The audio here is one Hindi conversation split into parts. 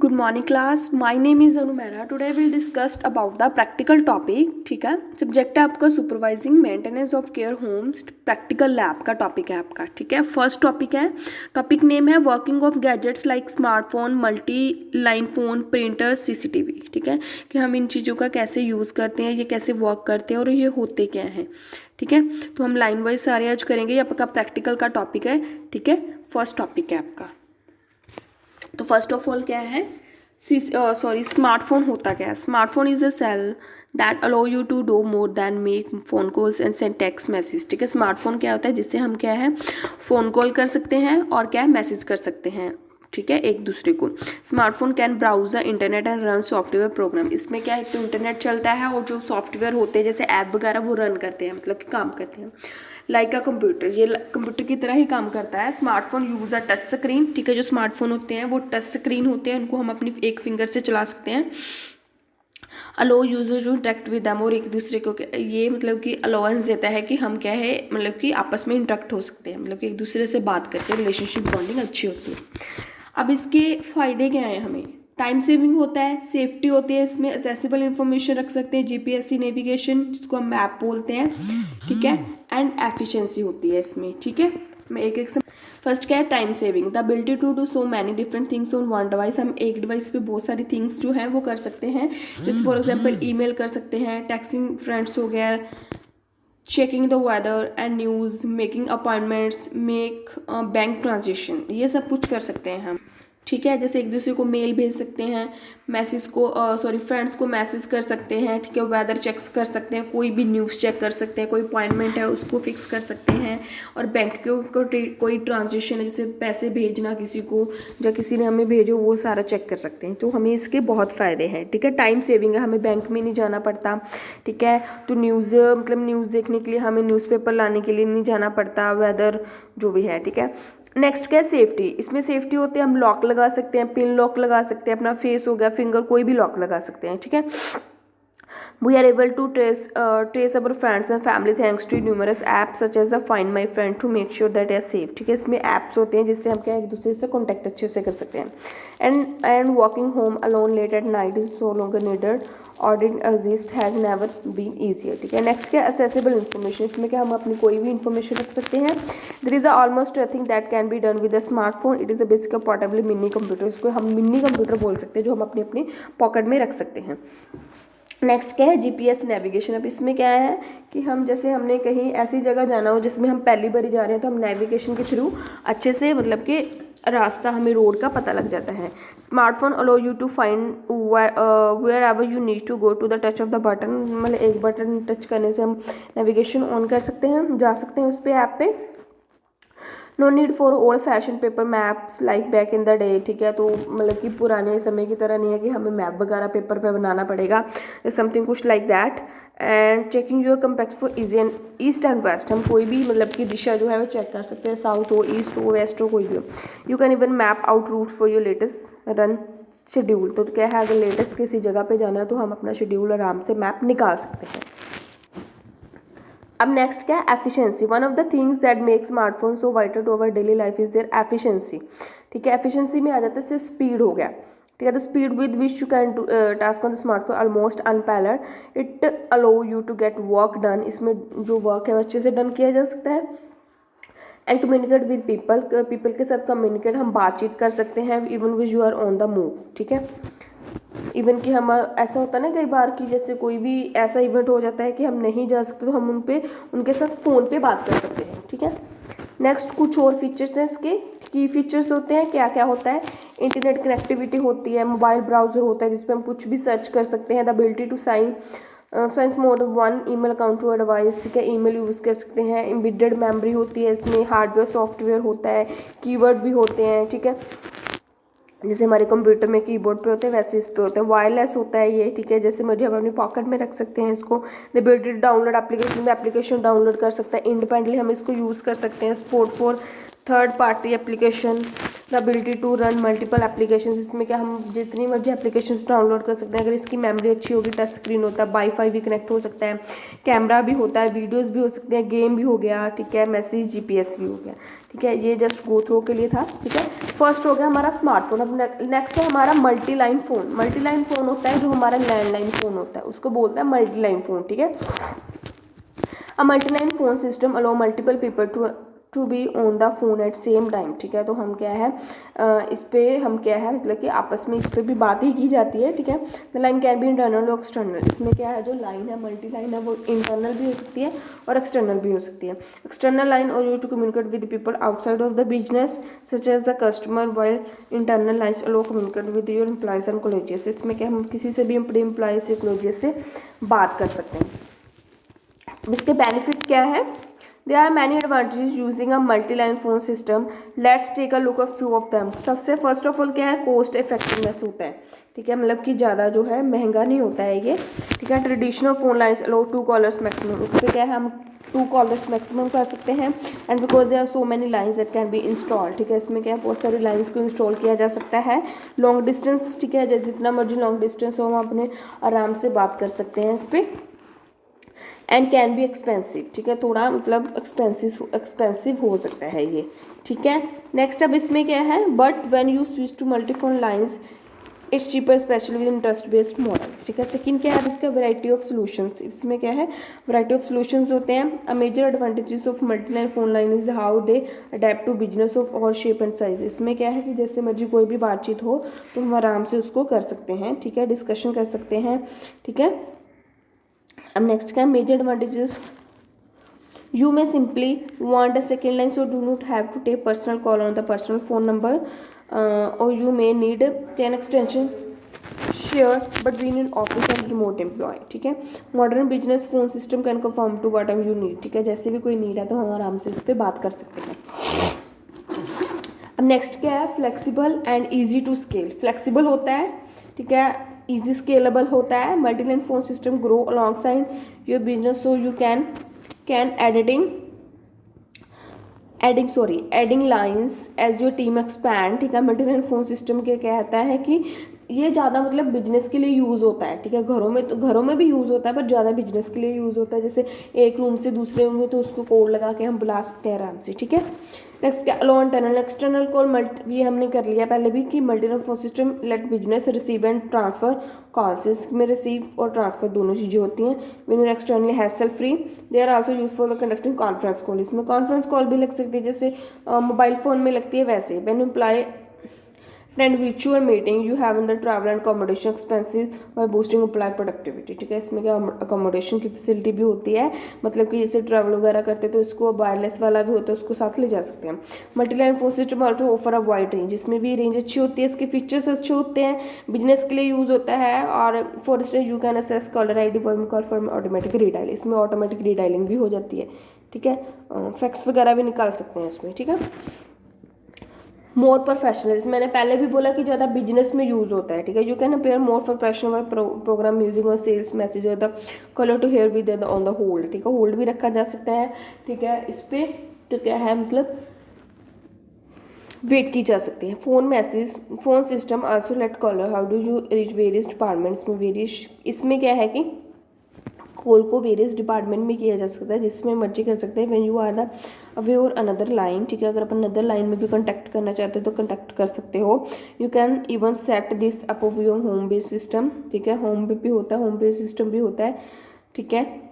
Good morning class. My name is Anu Mehra. Today we'll discuss about the practical topic. ठीक है, सब्जेक्ट है आपका supervising maintenance of care homes. Practical lab का टॉपिक है आपका. ठीक है, फर्स्ट टॉपिक है, टॉपिक नेम है working of gadgets like smartphone, multi line phone, printer, CCTV. ठीक है, कि हम इन चीज़ों का कैसे यूज़ करते हैं, ये कैसे वर्क करते हैं और ये होते क्या हैं. ठीक है, तो हम लाइन वाइज सारे आज करेंगे. ये आपका प्रैक्टिकल का टॉपिक है. ठीक है, फर्स्ट टॉपिक है आपका. तो फर्स्ट ऑफ ऑल क्या है, स्मार्टफोन होता क्या है. Smartphone is a cell that allow you to do more than make phone calls and send text message. ठीक है, स्मार्टफोन क्या होता है, जिससे हम क्या है फ़ोन कॉल कर सकते हैं और क्या है मैसेज कर सकते हैं. ठीक है, एक दूसरे को. Smartphone can browse the internet and run software program. इसमें क्या है, एक तो इंटरनेट चलता है और जो सॉफ्टवेयर होते हैं जैसे ऐप वगैरह वो रन करते हैं, मतलब कि काम करते हैं. लाइक अ कंप्यूटर, ये कंप्यूटर की तरह ही काम करता है. स्मार्टफोन यूज़ अ टच स्क्रीन. ठीक है, जो स्मार्टफोन होते हैं वो टच स्क्रीन होते हैं, उनको हम अपनी एक फिंगर से चला सकते हैं. Allow user to interact with them, और एक दूसरे को ये मतलब कि अलाउंस देता है कि हम क्या है मतलब कि आपस में इंटरेक्ट हो सकते हैं, मतलब कि एक दूसरे से बात करके रिलेशनशिप बॉन्डिंग अच्छी होती है. अब इसके फ़ायदे क्या हैं हमें. टाइम सेविंग होता है, सेफ्टी होती है, इसमें एक्सेसिबल इंफॉर्मेशन रख सकते हैं, जीपीएससी नेविगेशन जिसको हम मैप बोलते हैं. ठीक है, एंड एफिशिएंसी होती है इसमें. ठीक है, मैं एक से फर्स्ट क्या है, time saving, the ability to do so many different things on one device. हम एक डिवाइस पे बहुत सारी थिंग्स जो हैं वो कर सकते हैं. जैसे फॉर एग्जांपल ईमेल कर सकते हैं, टेक्सिंग फ्रेंड्स हो गया, checking the weather and news, making appointments, make bank transaction, ये सब कुछ कर सकते हैं हम. ठीक है, जैसे एक दूसरे को मेल भेज सकते हैं, मैसेज को फ्रेंड्स को मैसेज कर सकते हैं. ठीक है, वेदर चेक्स कर सकते हैं, कोई भी न्यूज़ चेक कर सकते हैं, कोई अपॉइंटमेंट है उसको फिक्स कर सकते हैं, और बैंक को कोई ट्रांजेक्शन है जैसे पैसे भेजना किसी को या किसी ने हमें भेजो वो सारा चेक कर सकते हैं. तो हमें इसके बहुत फ़ायदे हैं. ठीक है, टाइम सेविंग है, हमें बैंक में नहीं जाना पड़ता. ठीक है, तो न्यूज़ मतलब न्यूज़ देखने के लिए हमें न्यूज़पेपर लाने के लिए नहीं जाना पड़ता, वेदर जो भी है. ठीक है, नेक्स्ट क्या है, सेफ्टी. इसमें सेफ्टी होती है, हम लॉक लगा सकते हैं, पिन लॉक लगा सकते हैं, अपना फेस हो गया, फिंगर, कोई भी लॉक लगा सकते हैं. ठीक है, we are able to trace our friends and family thanks to numerous apps such as the Find My Friend to make sure that they are safe. ठीक है, इसमें apps होते हैं जिससे हम क्या एक दूसरे से कॉन्टैक्ट अच्छे से कर सकते हैं. And walking home alone late at night is no longer needed or didn't exist has never been easier. ठीक है, नेक्स्ट क्या, accessible information. इसमें क्या हम अपनी कोई भी information रख सकते हैं. there is a almost nothing that can be done with a smartphone. it is a basic portable mini computer. इसको हम मिनी कंप्यूटर बोल सकते हैं जो हम अपनी अपनी पॉकेट में रख सकते हैं. नेक्स्ट क्या है, जीपीएस नेविगेशन. अब इसमें क्या है कि हम जैसे हमने कहीं ऐसी जगह जाना हो जिसमें हम पहली बार जा रहे हैं तो हम नेविगेशन के थ्रू अच्छे से मतलब कि रास्ता, हमें रोड का पता लग जाता है. Smartphone allow you to find where ever you need to go to the touch of the button. मतलब एक बटन टच करने से हम नेविगेशन ऑन कर सकते हैं, जा सकते हैं उस पर ऐप पे. No need for old fashion paper maps like back in the day. ठीक है, तो मतलब कि पुराने समय की तरह नहीं है कि हमें मैप वगैरह पेपर पे बनाना पड़ेगा, समथिंग कुछ like that. And checking your compact for east and west. हम कोई भी मतलब कि दिशा जो है वो चेक कर सकते हैं, साउथ हो, ईस्ट हो, वेस्ट हो, कोई भी हो. You can even map out route for your latest run schedule. तो क्या है, अगर लेटेस्ट किसी जगह पे जाना है तो हम अपना शेड्यूल आराम से मैप निकाल सकते हैं. अब नेक्स्ट क्या है, efficiency. One of the things that make smartphone so vital to our daily life is their efficiency. ठीक है, एफिशिएंसी में आ जाता है इससे स्पीड हो गया. ठीक है, the speed with which you can task on the smartphone almost unparalleled. It allow you to get work done. इसमें जो वर्क है वो अच्छे से डन किया जा सकता है. एंड कम्युनिकेट विद पीपल के साथ कम्युनिकेट, हम बातचीत कर सकते हैं even which you are on the move. ठीक है, इवन कि हम ऐसा होता है ना कई बार कि जैसे कोई भी ऐसा इवेंट हो जाता है कि हम नहीं जा सकते तो हम उनके साथ फ़ोन पे बात कर सकते हैं. ठीक है, नेक्स्ट कुछ और फीचर्स हैं इसके. की फीचर्स होते हैं, क्या क्या होता है, इंटरनेट कनेक्टिविटी होती है, मोबाइल ब्राउज़र होता है जिसपे हम कुछ भी सर्च कर सकते हैं. The ability to science mode one email account to device. ठीक है, ईमेल यूज़ कर सकते हैं. एम्बेडेड मेमोरी होती है इसमें, हार्डवेयर सॉफ्टवेयर होता है, कीवर्ड भी होते हैं. ठीक है, जैसे हमारे कंप्यूटर में कीबोर्ड पे होते हैं वैसे इस पे होते हैं. वायरलेस होता है ये. ठीक है, जैसे मुझे हम अपनी पॉकेट में रख सकते हैं इसको. The ability to download application में एप्लीकेशन डाउनलोड कर सकते हैं इंडिपेंडेंटली, हम इसको यूज़ कर सकते हैं. Support for third party application. The the ability to run multiple applications, इसमें क्या हम जितनी मर्जी एप्लीकेशंस डाउनलोड कर सकते हैं अगर इसकी मेमोरी अच्छी होगी, टच स्क्रीन होता है, वाईफाई भी कनेक्ट हो सकता है, कैमरा भी होता है, वीडियोस भी हो सकते हैं, गेम भी हो गया, ठीक है, मैसेज जीपीएस भी हो गया, ठीक है। ये जस्ट गो थ्रू के लिए था, ठीक है। फर्स्ट हो गया हमारा स्मार्टफोन। अब नेक्स्ट है हमारा multi line phone. Multi line phone होता है जो हमारा लैंडलाइन फ़ोन होता है, उसको बोलते हैं मल्टी लाइन फ़ोन, ठीक है। A multiline phone system allow multiple people to be on the phone at same time, ठीक है। तो हम क्या है इस पर हम क्या है मतलब कि आपस में इस पर भी बात ही की जाती है, ठीक है। The line can be internal और एक्सटर्नल, इसमें क्या है जो लाइन है मल्टी लाइन है वो इंटरनल भी हो सकती है और एक्सटर्नल भी हो सकती है। एक्सटर्नल लाइन और you to communicate with people outside of the business such as the customer, while internal lines allow communicate with your employees and colleagues, इसमें क्या हम किसी से भी अपने एम्प्लॉयज़ या कोलिजियस से बात कर सकते हैं। इसके बेनिफिट क्या है? There are many advantages using a multi line phone system, let's take a look a few of them. सबसे फर्स्ट ऑफ ऑल क्या है, कॉस्ट इफेक्टिवनेस होता है, ठीक है, मतलब कि ज़्यादा जो है महंगा नहीं होता है ये, ठीक है। ट्रेडिशनल फोन लाइन्स अलो 2 कॉलर्स मैक्सिमम, इस पर क्या है हम 2 कॉलर्स मैक्सिमम कर सकते हैं। And because there are so many lines that can be install, ठीक है, इसमें क्या है बहुत सारी लाइन्स को इंस्टॉल किया जा सकता है। लॉन्ग डिस्टेंस, ठीक है, जितना मर्जी लॉन्ग डिस्टेंस हो हम अपने आराम से बात कर सकते हैं इस पर। एंड कैन बी एक्सपेंसिव, ठीक है, थोड़ा मतलब एक्सपेंसिव हो सकता है ये, ठीक है। नेक्स्ट अब इसमें क्या है, but when you switch to multiphone lines it's cheaper especially with interest based model, ठीक है। सेकंड क्या है इसका, वैरायटी ऑफ सॉल्यूशंस, इसमें क्या है वैरायटी ऑफ सॉल्यूशंस होते हैं। A major advantages of multi line phone line is how they adapt to business of all shape and size, इसमें क्या है कि जैसे मर्जी कोई भी बातचीत हो तो हम आराम से उसको कर सकते हैं, ठीक है, डिस्कशन कर सकते हैं, ठीक है। अब नेक्स्ट क्या है, major advantages, you may simply want a second line so do not have to take personal call on the personal phone number, or you may need 10 extension share between an office and remote employee, ठीक है। Modern business phone system can confirm to what ever you need, ठीक है, जैसे भी कोई नीड है तो हम आराम से इस पर बात कर सकते हैं। अब नेक्स्ट क्या है, flexible and easy to scale, flexible होता है, ठीक है, ईजी स्केलेबल होता है। Multiline phone system grow alongside your business so you can adding lines as your team expand, ठीक है। मल्टीलाइन फोन सिस्टम क्या कहता है कि ये ज़्यादा मतलब बिजनेस के लिए यूज़ होता है, ठीक है, घरों में भी यूज़ होता है पर ज़्यादा बिजनेस के लिए यूज़ होता है, जैसे एक रूम से दूसरे रूम में तो उसको कोड लगा के हम बुला सकते हैं आराम से, ठीक है। नेक्स्ट क्या, अलो इंटरनल एक्सटर्नल कॉल, ये हमने कर लिया पहले भी कि multiline phone system let business receive and transfer calls, इसमें रिसीव और ट्रांसफर दोनों चीज़ें होती हैं। Win externally hassle free, they are also use for the conducting conference call, इसमें कॉन्फ्रेंस कॉल भी लग सकती है जैसे मोबाइल फ़ोन में लगती है वैसे। When employ and virtual meeting you have in the travel and accommodation expenses by boosting apply productivity, ठीक है, इसमें क्या अकोमोडेशन की फैसिलिटी भी होती है, मतलब कि जैसे ट्रैवल वगैरह करते तो इसको वायरलेस वाला भी होता है उसको साथ ले जा सकते हैं। Multiline phone system also offer a wide range, इसमें भी रेंज अच्छी होती है, इसके फीचर्स अच्छे होते हैं, बिजनेस के लिए यूज़ होता है। और for instance you can assess collar I D for call for automatic redial, इसमें ऑटोमेटिक रीडायलिंग भी हो जाती है, ठीक है, फैक्स वगैरह भी निकाल सकते हैं इसमें, ठीक है। मोर प्रोफेशनल, मैंने पहले भी बोला कि ज़्यादा बिजनेस में यूज़ होता है, ठीक है। You can appear more professional program using our sales message or the caller to hear with on the hold, ठीक है, होल्ड भी रखा जा सकता है, ठीक है, इस पर तो क्या है मतलब वेट की जा सकती है। Phone message phone system also let caller how do you reach various departments में, वेरियस इसमें क्या है कि कॉल को वेरियस डिपार्टमेंट में किया जा सकता है, जिसमें मर्जी कर सकते हैं। When you are the away or another line, ठीक है, अगर अपन अनदर लाइन में भी कॉन्टैक्ट करना चाहते हो तो कॉन्टैक्ट कर सकते हो। You can even set this up of your home based system, ठीक है, होम पे भी होता है, होम बेस्ड सिस्टम भी होता है, ठीक है।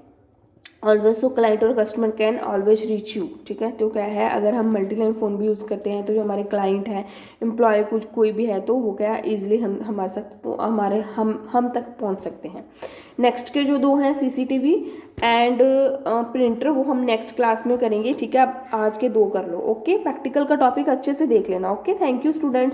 ऑलवेज सो क्लाइंट और customer can always reach you, ठीक है, तो क्या है अगर हम मल्टीलाइन फ़ोन भी यूज़ करते हैं तो जो हमारे क्लाइंट हैं, एम्प्लॉय कुछ कोई भी है तो वो क्या ईजिली हम तक पहुंच सकते हैं। नेक्स्ट के जो 2 हैं सीसीटीवी एंड प्रिंटर, वो हम नेक्स्ट क्लास में करेंगे, ठीक है। अब आज के 2 कर लो, ओके। प्रैक्टिकल का टॉपिक अच्छे से देख लेना, ओके। Thank you students.